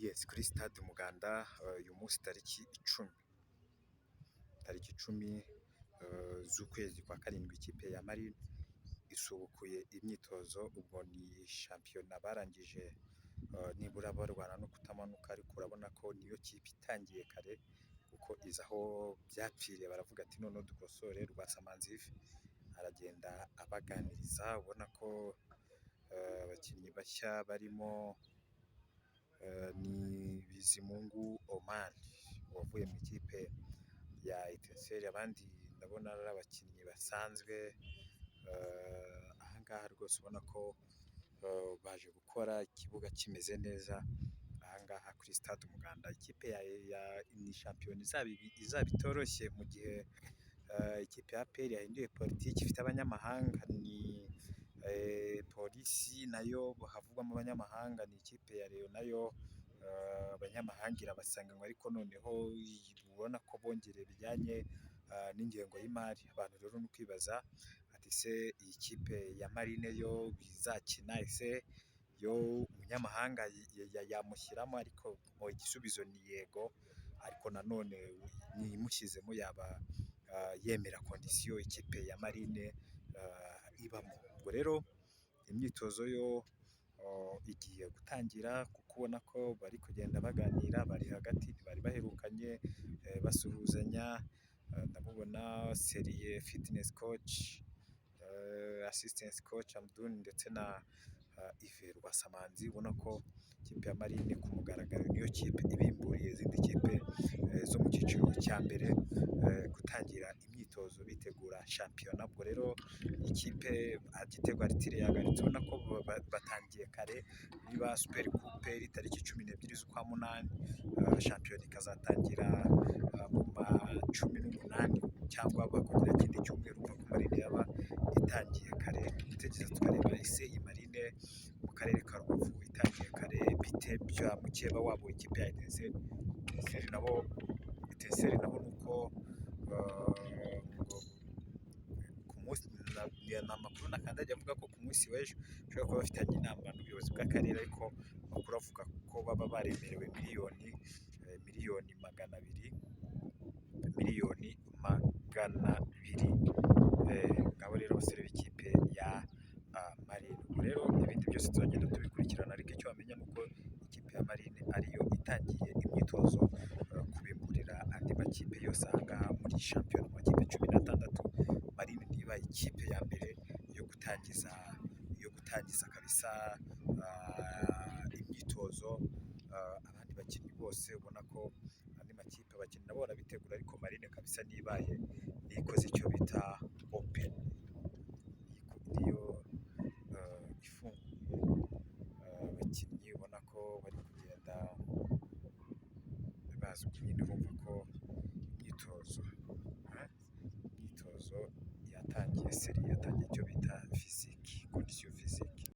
Yes, kuri stade Umuganda uyu munsi tariki 10 z'ukwezi kwa karindwi, ikipe ya Marine isubukuye imyitozo. Ubwo ni shampiyona barangije nibura barwana no kutamanuka, ariko urabona ko niyo kipe itangiye kare kuko iza aho byapfiriye. Baravuga ati noneho dukosore. Rwasamanzi aragenda abaganiriza, ubona ko abakinnyi bashya barimo ni Bizimungu Omar wavuye mu ikipe ya Etincelle. Abandi ndabona ari abakinnyi basanzwe. Ahangaha rwose ubona ko baje gukora ikibuga kimeze neza. Ahangaha kuri stade Umuganda ikipe ni shampiyona izaba itoroshye mu gihe ikipe ya APR yahinduye politiki, ifite abanyamahanga. Ni polisi nayo havugwamo abanyamahanga, ni ikipe ya Rayon nayo abanyamahanga irabasanganywe, ariko noneho ubona ko bongereye bijyanye n'ingengo y'imari. Abantu rero ni ukwibaza ati se iyi kipe ya Marine yo bizakina, ese yo umunyamahanga yamushyiramo? Ariko igisubizo ni yego, ariko nanone nimushyizemo yaba yemera kondisiyo ikipe ya Marine ibamo. Ubwo rero imyitozo yo igiye gutangira kuko ubona ko bari kugenda baganira, bari hagati, ntibari baherukanye basuhuzanya. Ndamubona Serie fitness coach, assistant coach Amdun ndetse na Yves Rwasamanzi. Ubona ko ikipe ya Marine ku mugaragaro niyo kipe ibimburiye izindi kipe zo mu cyiciro cya mbere gutangira imyitozo bitegura shampiyona. Ubwo rero ikipe Gitego Aritire yahagaritse, ubona ko batangiye kare. Niba Super Coupe tariki 12 z'ukwa munani, shampiyona ikazatangira mu ma 18 cyangwa bakongera ikindi cyumweru, kuko Marine yaba itangiye kare. Dutegereza tukareba ese iyi Marine mu karere ka Rubavu itangiye kare bite bya mukeba wabo ikipe ya Etincelle nabo nuko ku munsi amakuru nakandagiye avuga ko ku munsi w'ejo bashobora kuba bafitanye inama n'ubuyobozi bw'akarere, ariko amakuru avuga ko baba baremerewe miliyoni magana abiri. Ngabo rero basore b'ikipe ya Marine. Ubwo rero ibindi byose tuzagenda tubikurikirana, ariko icyo wamenya ni uko ikipe ya Marine ariyo itangiye imyitozo kubimburira andi makipe yose ahangaha muri shampiyona. Mu makipe 16 Marine niba ikipe ya mbere yo gutangiza kabisa imyitozo. Abandi bakinnyi bose ubona ko andi makipe abakinnyi nabo barabitegura, ariko Marine kabisa nibaye ikoze icyo bita open, niyo ifunguye. Abakinnyi ubona ko bari kugenda bazi nyine, bumva ko imyitozo yatangiye, seri yatangiye icyo bita physique, condition physique.